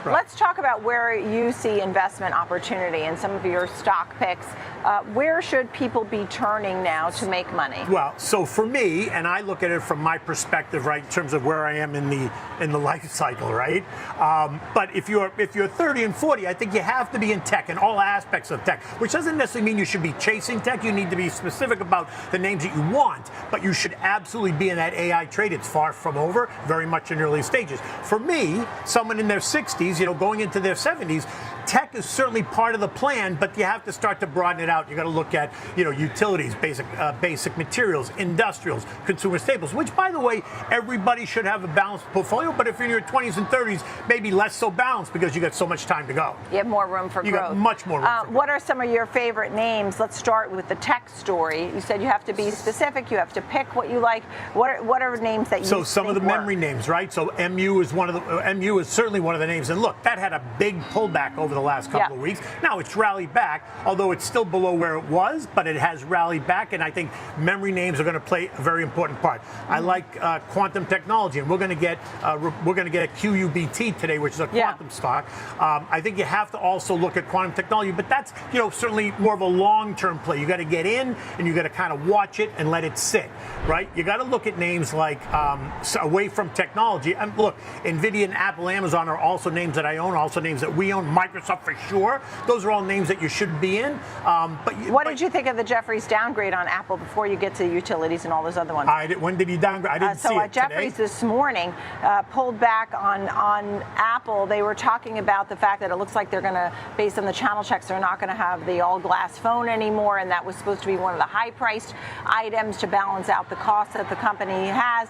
Right. Let's talk about where you see investment opportunity in some of your stock picks. Where should people be turning now to make money? Well, so for me, and I look at it from my perspective, right, in terms of where I am in the life cycle, right? But if you're 30 and 40, I think you have to be in tech in all aspects of tech, which doesn't necessarily mean you should be chasing tech. You need to be specific about the names that you want, but you should absolutely be in that AI trade. It's far from over, very much in early stages. For me, someone in their 60s, going into their 70s, tech is certainly part of the plan, but you have to start to broaden it out. You got to look at, utilities, basic materials, industrials, consumer staples, which, by the way, everybody should have a balanced portfolio. But if you're in your 20s and 30s, maybe less so balanced because you got so much time to go. You have more room for growth. You got much more room for growth. What are some of your favorite names? Let's start with the tech story. You said you have to be specific. You have to pick what you like. What are names that you So some of the memory names, right? So MU is certainly one of the names. And look, that had a big pullback over the last couple of weeks. Now it's rallied back, although it's still below where it was, but it has rallied back, and I think memory names are going to play a very important part. I like quantum technology, and we're going to get a QUBT today, which is a quantum stock. I think you have to also look at quantum technology, but that's certainly more of a long-term play. You got to get in, and you got to kind of watch it and let it sit, right? You got to look at names like away from technology. And look, Nvidia and Apple, Amazon are also names that I own, also names that we own. Microsoft for sure. Those are all names that you should be in. What did you think of the Jefferies downgrade on Apple before you get to utilities and all those other ones? When did he downgrade? I didn't see it Jefferies today. this morning pulled back on Apple. They were talking about the fact that it looks like they're going to, based on the channel checks, they're not going to have the all-glass phone anymore, and that was supposed to be one of the high-priced items to balance out the cost that the company has.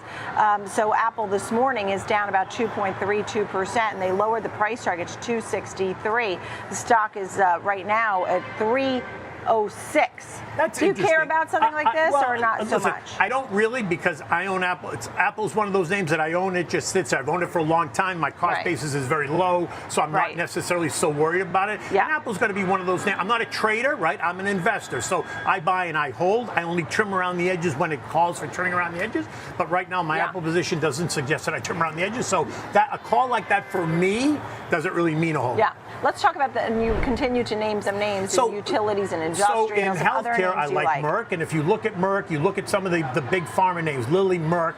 So Apple this morning is down about 2.32%, and they lowered the price target to 263. The stock is right now at 306. Do you care about something like this or not so much? I don't really, because I own Apple. Apple's one of those names that I own. It just sits there. I've owned it for a long time. My cost basis is very low, so I'm not necessarily so worried about it. Yeah. And Apple's going to be one of those names. I'm not a trader, right? I'm an investor. So I buy and I hold. I only trim around the edges when it calls for trimming around the edges. But right now, my Apple position doesn't suggest that I trim around the edges. So a call like that for me doesn't really mean a whole lot. Yeah. Let's talk about and you continue to name some names in utilities and industrials. So in healthcare, I like Merck, and if you look at Merck, you look at some of the big pharma names, Lilly, Merck,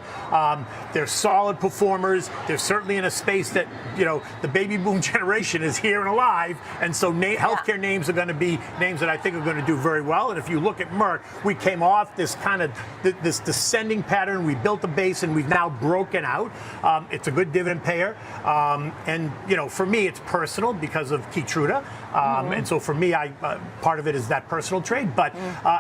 they're solid performers. They're certainly in a space that, the baby boom generation is here and alive, and so healthcare names are going to be names that I think are going to do very well. And if you look at Merck, we came off this kind of this descending pattern. We built a base, and we've now broken out. It's a good dividend payer, and for me, it's personal because of Keytruda, and so for me, part of it is that personal trade. But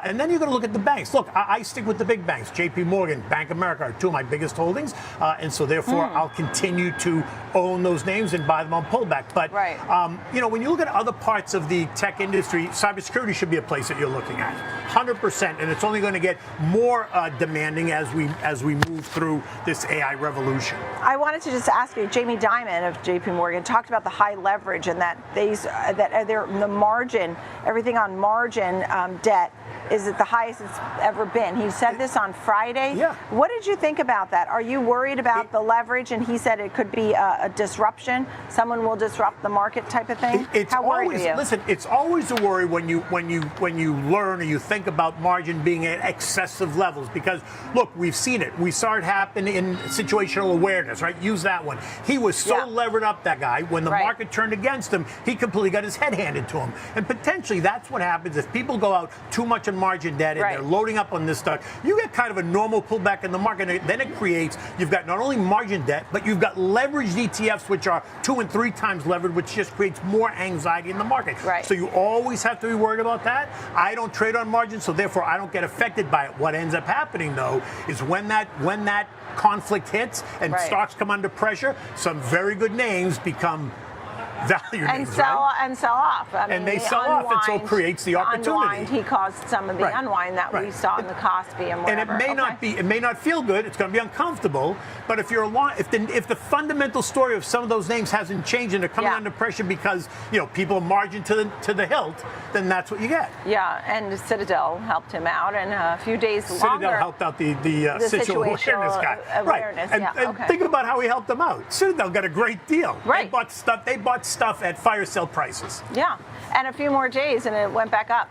and then you're going to look at the banks. Look, I stick with the big banks. J.P. Morgan, Bank of America are two of my biggest holdings, and so therefore I'll continue to own those names and buy them on pullback. But when you look at other parts of the tech industry, cybersecurity should be a place that you're looking at, 100%, and it's only going to get more demanding as we move through this AI revolution. I wanted to just ask you, Jamie Dimon of J.P. Morgan talked about the high leverage and that the margin, everything on margin debt is at the highest it's ever been. He said this on Friday. Yeah. What did you think about that? Are you worried about the leverage? And he said it could be a disruption. Someone will disrupt the market type of thing. How worried are you? Listen, it's always a worry when you learn or you think about margin being at excessive levels, because look, we've seen it. We saw it happen in situational awareness, right? Use that one. He was so levered up, that guy, when the market turned against him, he completely got his head handed to him. And potentially that's what happens if people go out too much in margin debt and they're loading up on this stuff. You get kind of a normal pullback in the market, and then it creates, you've got not only margin debt, but you've got leveraged ETFs, which are 2 and 3 times levered, which just creates more anxiety in the market. So you always have to be worried about that. I don't trade on margin, so therefore I don't get affected by it. What ends up happening, though, is when that conflict hits and stocks come under pressure, some very good names become value names, sell off. I mean, and they sell off, and so it creates the opportunity. He caused some of the unwind that we saw in the Kospi and whatever. And it may not feel good. It's going to be uncomfortable. But if if the fundamental story of some of those names hasn't changed and they're coming under pressure because people are margined to the hilt, then that's what you get. Yeah, and Citadel helped him out, and a few days longer. Citadel helped out the situational awareness guy. Awareness, and thinking about how he helped them out, Citadel got a great deal. They bought stuff at fire sale prices. Yeah, and a few more days, and it went back up.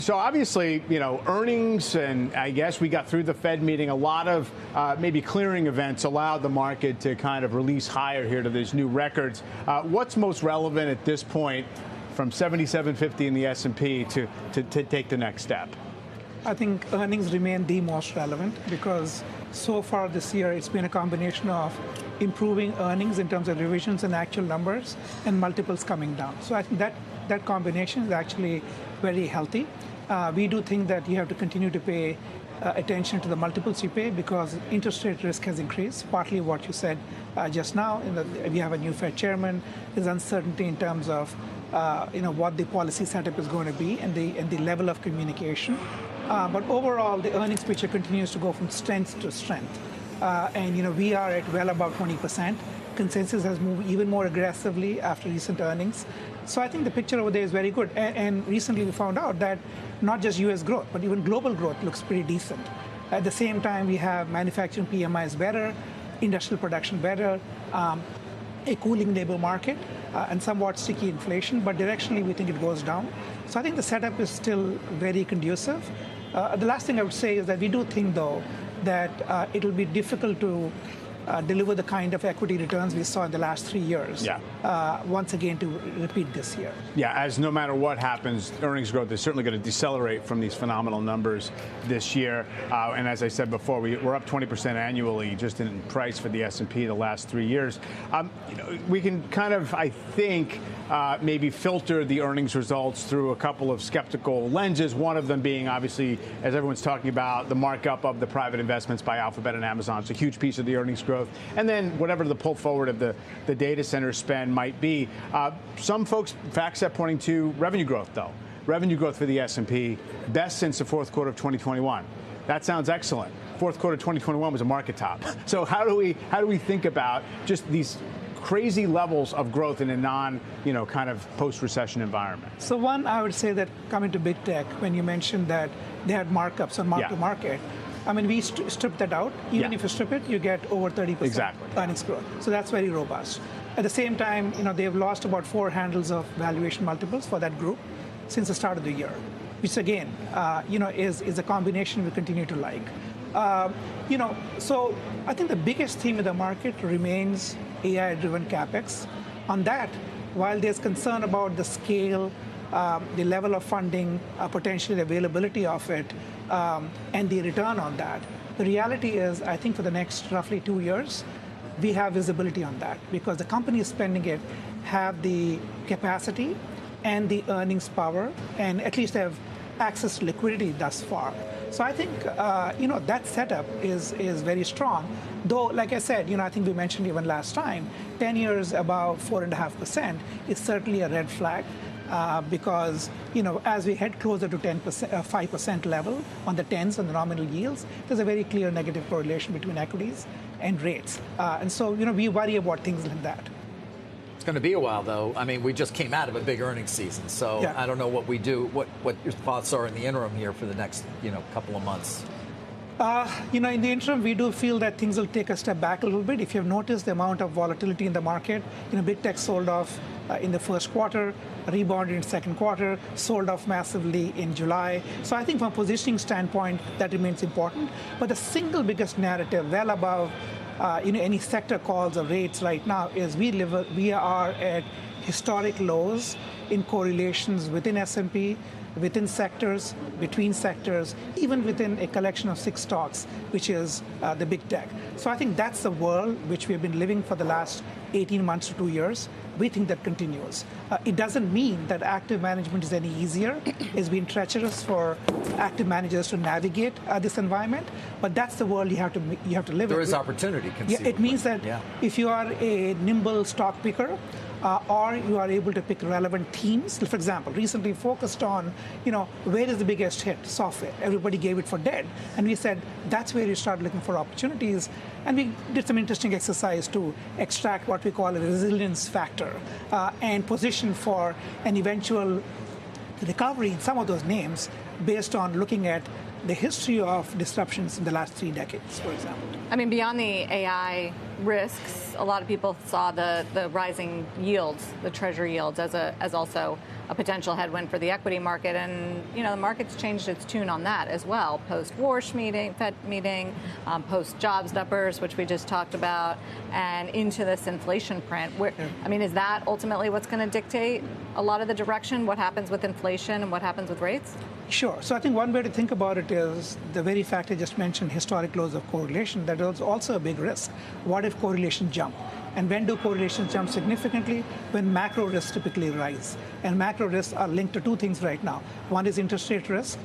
So obviously, earnings, and I guess we got through the Fed meeting. A lot of maybe clearing events allowed the market to kind of release higher here to these new records. What's most relevant at this point from 7750 in the S&P to take the next step? I think earnings remain the most relevant because so far this year it's been a combination of improving earnings in terms of revisions and actual numbers and multiples coming down. So I think that combination is actually very healthy. We do think that you have to continue to pay attention to the multiples you pay because interest rate risk has increased, partly what you said just now. We have a new Fed chairman. There's uncertainty in terms of what the policy setup is going to be and the level of communication. But overall, the earnings picture continues to go from strength to strength. And we are at well above 20%. Consensus has moved even more aggressively after recent earnings. So I think the picture over there is very good. And recently we found out that not just U.S. growth, but even global growth looks pretty decent. At the same time, we have manufacturing PMIs better, industrial production better, a cooling labor market, and somewhat sticky inflation. But directionally, we think it goes down. So I think the setup is still very conducive. The last thing I would say is that we do think, though, that it will be difficult to deliver the kind of equity returns we saw in the last 3 years. Once again, to repeat this year. Yeah, as no matter what happens, earnings growth is certainly going to decelerate from these phenomenal numbers this year. And as I said before, we're up 20% annually just in price for the S&P the last 3 years. We can kind of, I think, maybe filter the earnings results through a couple of skeptical lenses, one of them being, obviously, as everyone's talking about, the markup of the private investments by Alphabet and Amazon. It's a huge piece of the earnings growth. And then whatever the pull forward of the data center spend might be. Some folks, FactSet pointing to revenue growth, though. Revenue growth for the S&P, best since the fourth quarter of 2021. That sounds excellent. Fourth quarter of 2021 was a market top. So how do we think about just these crazy levels of growth in a kind of post-recession environment? So one, I would say that coming to big tech, when you mentioned that they had markups on mark-to-market, I mean, we stripped that out. Even if you strip it, you get over 30% earnings growth. So that's very robust. At the same time, they've lost about 4 handles of valuation multiples for that group since the start of the year, which again, is a combination we continue to like. So I think the biggest theme in the market remains AI-driven capex. On that, while there's concern about the scale, the level of funding, potentially the availability of it, and the return on that, the reality is, I think for the next roughly 2 years, we have visibility on that because the companies spending it have the capacity and the earnings power, and at least have access to liquidity thus far. So I think that setup is very strong. Though, like I said, I think we mentioned even last time, 10 years above 4.5% is certainly a red flag. Because as we head closer to 5% level on the 10s and the nominal yields, there's a very clear negative correlation between equities and rates. And so, we worry about things like that. It's going to be a while, though. I mean, we just came out of a big earnings season, so I don't know what we do, what your thoughts are in the interim here for the next, couple of months. In the interim, we do feel that things will take a step back a little bit. If you've noticed the amount of volatility in the market, big tech sold off in the first quarter, rebounded in second quarter, sold off massively in July. So I think from a positioning standpoint, that remains important. But the single biggest narrative, well above any sector calls or rates right now, is we are at historic lows in correlations within S&P, within sectors, between sectors, even within a collection of 6 stocks, which is the big tech. So I think that's the world which we have been living for the last 18 months to 2 years. We think that continues. It doesn't mean that active management is any easier. It's been treacherous for active managers to navigate this environment, but that's the world you have to live in. There is opportunity, conceivably. It means that if you are a nimble stock picker, or you are able to pick relevant themes. For example, recently focused on, where is the biggest hit? Software. Everybody gave it for dead. And we said, that's where you start looking for opportunities. And we did some interesting exercise to extract what we call a resilience factor and position for an eventual recovery in some of those names based on looking at the history of disruptions in the last 3 decades, for example. I mean, beyond the AI risks. A lot of people saw the rising yields, the treasury yields, as also a potential headwind for the equity market, and the market's changed its tune on that as well. Post-Warsh meeting, Fed meeting, post-jobs numbers, which we just talked about, and into this inflation print. Is that ultimately what's going to dictate a lot of the direction? What happens with inflation and what happens with rates? Sure. So I think one way to think about it is the very fact I just mentioned, historic lows of correlation. That is also a big risk. What if correlation jump? And when do correlations jump significantly? When macro risks typically rise. And macro risks are linked to two things right now. One is interest rate risk,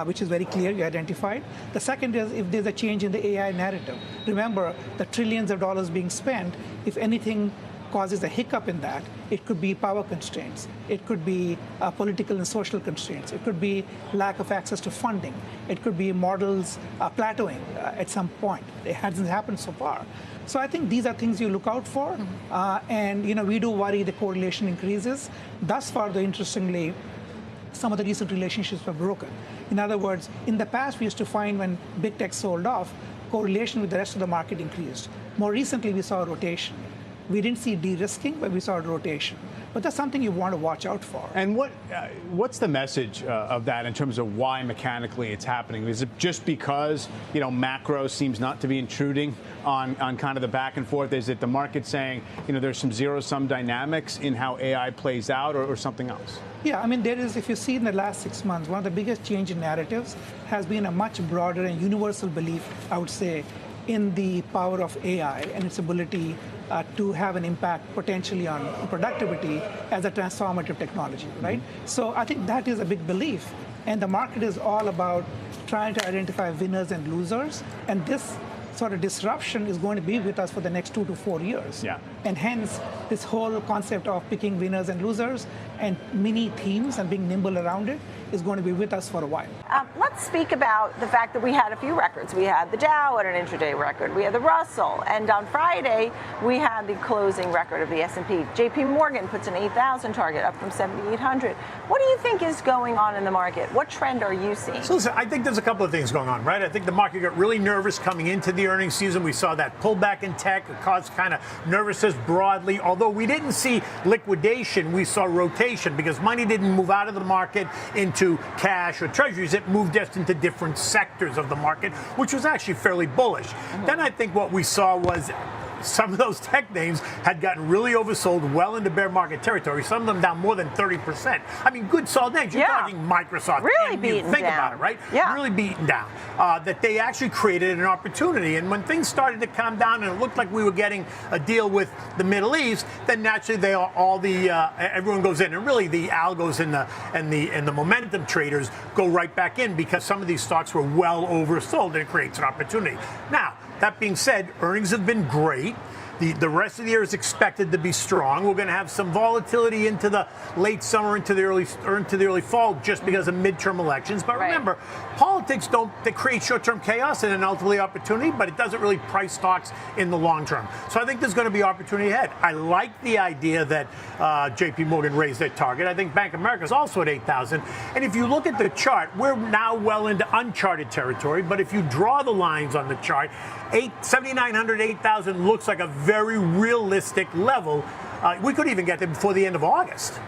which is very clear, you identified. The second is if there's a change in the AI narrative. Remember, the trillions of dollars being spent, if anything causes a hiccup in that, it could be power constraints. It could be political and social constraints. It could be lack of access to funding. It could be models plateauing at some point. It hasn't happened so far. So I think these are things you look out for. And we do worry the correlation increases. Thus far, though, interestingly, some of the recent relationships were broken. In other words, in the past, we used to find when big tech sold off, correlation with the rest of the market increased. More recently, we saw a rotation. We didn't see de-risking, but we saw a rotation. But that's something you want to watch out for. And what's the message of that in terms of why mechanically it's happening? Is it just because macro seems not to be intruding on kind of the back and forth? Is it the market saying there's some zero-sum dynamics in how AI plays out, or something else? Yeah, there is, if you see in the last 6 months, one of the biggest change in narratives has been a much broader and universal belief, I would say, in the power of AI and its ability to have an impact potentially on productivity as a transformative technology, right? So I think that is a big belief. And the market is all about trying to identify winners and losers. And this sort of disruption is going to be with us for the next 2 to 4 years. Yeah. And hence, this whole concept of picking winners and losers and mini themes and being nimble around it is going to be with us for a while. Let's speak about the fact that we had a few records. We had the Dow at an intraday record. We had the Russell. And on Friday, we had the closing record of the S&P. JP Morgan puts an 8,000 target up from 7,800. What do you think is going on in the market? What trend are you seeing? So listen, I think there's a couple of things going on, right? I think the market got really nervous coming into the earnings season. We saw that pullback in tech. It caused kind of nervousness broadly. Although we didn't see liquidation, we saw rotation because money didn't move out of the market into cash or treasuries. It moved just into different sectors of the market, which was actually fairly bullish. Then I think what we saw was some of those tech names had gotten really oversold well into bear market territory, some of them down more than 30%. Good solid names. You're talking Microsoft. Really beaten Think down. about it, right? Yeah. Really beaten down. That they actually created an opportunity. And when things started to calm down and it looked like we were getting a deal with the Middle East, then naturally everyone goes in. And really the algos and the momentum traders go right back in because some of these stocks were well oversold and it creates an opportunity. Now, that being said, earnings have been great. The rest of the year is expected to be strong. We're going to have some volatility into the late summer, into the early fall, just because of midterm elections. But remember, politics they create short-term chaos and an ultimately opportunity, but it doesn't really price stocks in the long term. So I think there's going to be opportunity ahead. I like the idea that JP Morgan raised their target. I think Bank of America is also at 8,000. And if you look at the chart, we're now well into uncharted territory. But if you draw the lines on the chart, 7,900, 8,000 looks like a very realistic level. We could even get there before the end of August.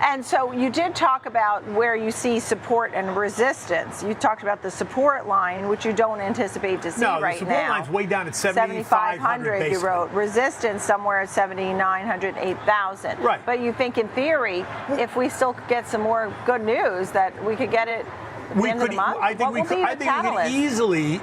And so you did talk about where you see support and resistance. You talked about the support line, which you don't anticipate to see right now. No, the support line's way down at 7,500. You wrote resistance somewhere at 7,900, 8,000. Right. But you think in theory, if we still get some more good news, that we could get it at the end of the month? I think we could easily.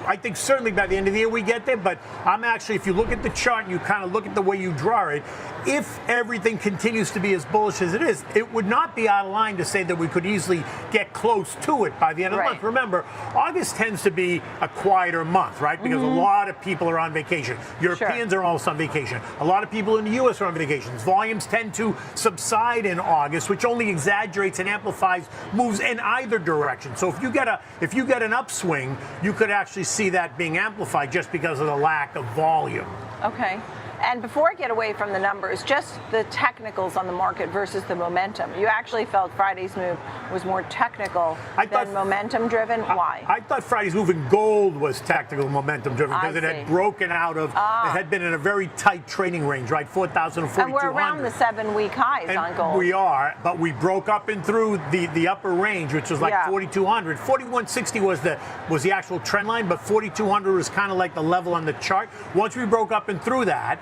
I think certainly by the end of the year we get there, but I'm actually, if you look at the chart and you kind of look at the way you draw it, if everything continues to be as bullish as it is, it would not be out of line to say that we could easily get close to it by the end of the month. Remember, August tends to be a quieter month, right? Because a lot of people are on vacation. Europeans are also on vacation. A lot of people in the U.S. are on vacations. Volumes tend to subside in August, which only exaggerates and amplifies moves in either direction. So if you get an upswing, you could actually see that being amplified just because of the lack of volume. Okay. And before I get away from the numbers, just the technicals on the market versus the momentum. You actually felt Friday's move was more technical than momentum driven. Why? I thought Friday's move in gold was tactical momentum driven because it had broken out of, it had been in a very tight trading range, right? 4,000 to 4,200. And we're around the 7-week highs on gold. We are, but we broke up and through the upper range, which was like 4,200. 4,160 was the actual trend line, but 4,200 was kind of like the level on the chart. Once we broke up and through that,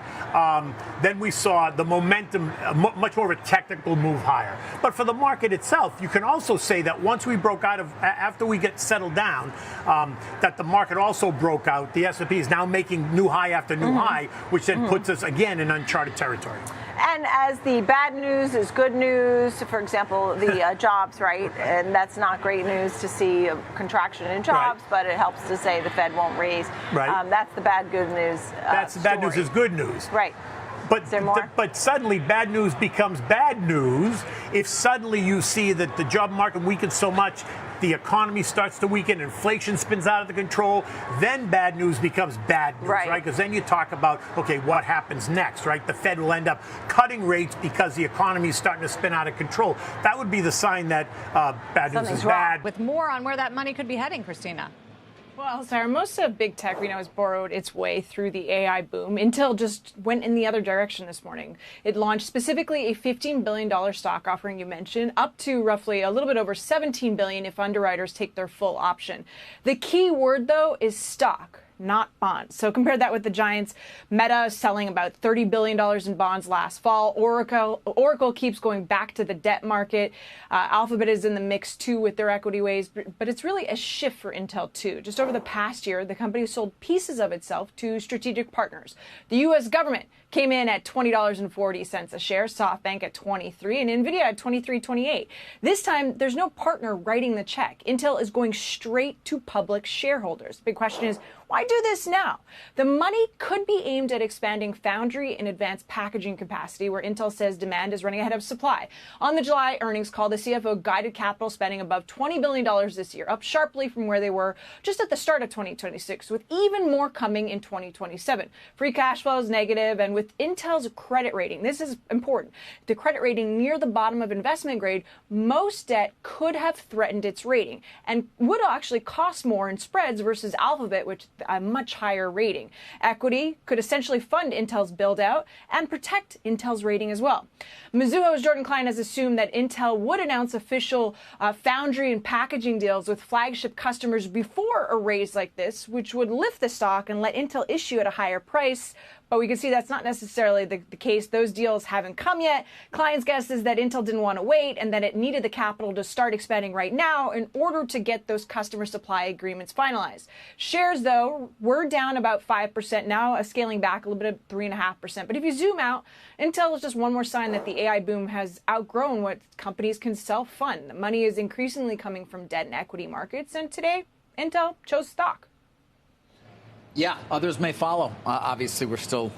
then we saw the momentum, much more of a technical move higher. But for the market itself, you can also say that once we broke out of, after we get settled down, that the market also broke out. The S&P is now making new high after new high, which then puts us again in uncharted territory. And as the bad news is good news, for example, the jobs, right? And that's not great news to see a contraction in jobs, but it helps to say the Fed won't raise. Right. That's the bad good news. That's the bad news is good news. Right. But suddenly bad news becomes bad news if suddenly you see that the job market weakens so much, the economy starts to weaken, inflation spins out of the control, then bad news becomes bad news, right? Because then you talk about, okay, what happens next, right? The Fed will end up cutting rates because the economy is starting to spin out of control. That would be the sign that bad news is bad. With more on where that money could be heading, Christina. Well, Sarah, most of big tech we know has borrowed its way through the AI boom. Intel just went in the other direction this morning. It launched specifically a $15 billion stock offering you mentioned, up to roughly a little bit over $17 billion if underwriters take their full option. The key word, though, is stock, not bonds. So compare that with the giants. Meta selling about $30 billion in bonds last fall. Oracle keeps going back to the debt market. Alphabet is in the mix too with their equity waves, but it's really a shift for Intel too. Just over the past year, the company sold pieces of itself to strategic partners. The U.S. government came in at $20.40 a share, SoftBank at $23, and Nvidia at $23.28. This time, there's no partner writing the check. Intel is going straight to public shareholders. The big question is, why do this now? The money could be aimed at expanding foundry and advanced packaging capacity, where Intel says demand is running ahead of supply. On the July earnings call, the CFO guided capital spending above $20 billion this year, up sharply from where they were just at the start of 2026, with even more coming in 2027. Free cash flow is negative, and with Intel's credit rating, this is important, the credit rating near the bottom of investment grade, most debt could have threatened its rating and would actually cost more in spreads versus Alphabet, which a much higher rating. Equity could essentially fund Intel's build out and protect Intel's rating as well. Mizuho's Jordan Klein has assumed that Intel would announce official foundry and packaging deals with flagship customers before a raise like this, which would lift the stock and let Intel issue at a higher price. But we can see that's not necessarily the case. Those deals haven't come yet. Klein's guess is that Intel didn't want to wait and that it needed the capital to start expanding right now in order to get those customer supply agreements finalized. Shares, though, were down about 5%, now scaling back a little bit of 3.5%. But if you zoom out, Intel is just one more sign that the AI boom has outgrown what companies can self-fund. Money is increasingly coming from debt and equity markets, and today, Intel chose stock. Yeah, others may follow. Obviously, we're still,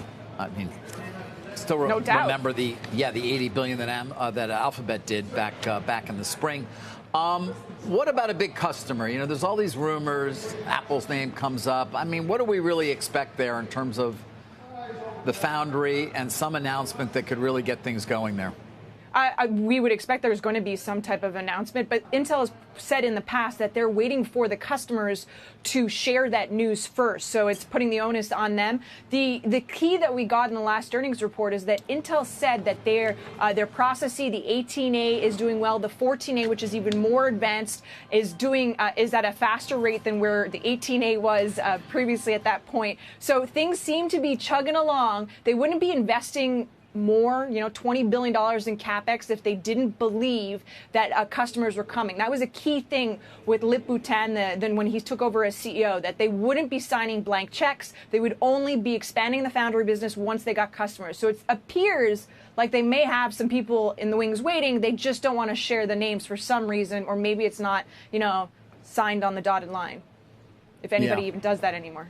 remember the $80 billion that Alphabet did back in the spring. What about a big customer? You know, there's all these rumors. Apple's name comes up. I mean, what do we really expect there in terms of the foundry and some announcement that could really get things going there? We would expect there's going to be some type of announcement, but Intel has said in the past that they're waiting for the customers to share that news first, so it's putting the onus on them. The key that we got in the last earnings report is that Intel said that their processor, the 18A, is doing well. The 14A, which is even more advanced, is at a faster rate than where the 18A was previously at that point. So things seem to be chugging along. They wouldn't be investing more, $20 billion in capex if they didn't believe that customers were coming. That was a key thing with Lip-Bu Tan then when he took over as CEO, that they wouldn't be signing blank checks. They would only be expanding the foundry business once they got customers. So it appears like they may have some people in the wings waiting. They just don't want to share the names for some reason, or maybe it's not, signed on the dotted line, if anybody even does that anymore.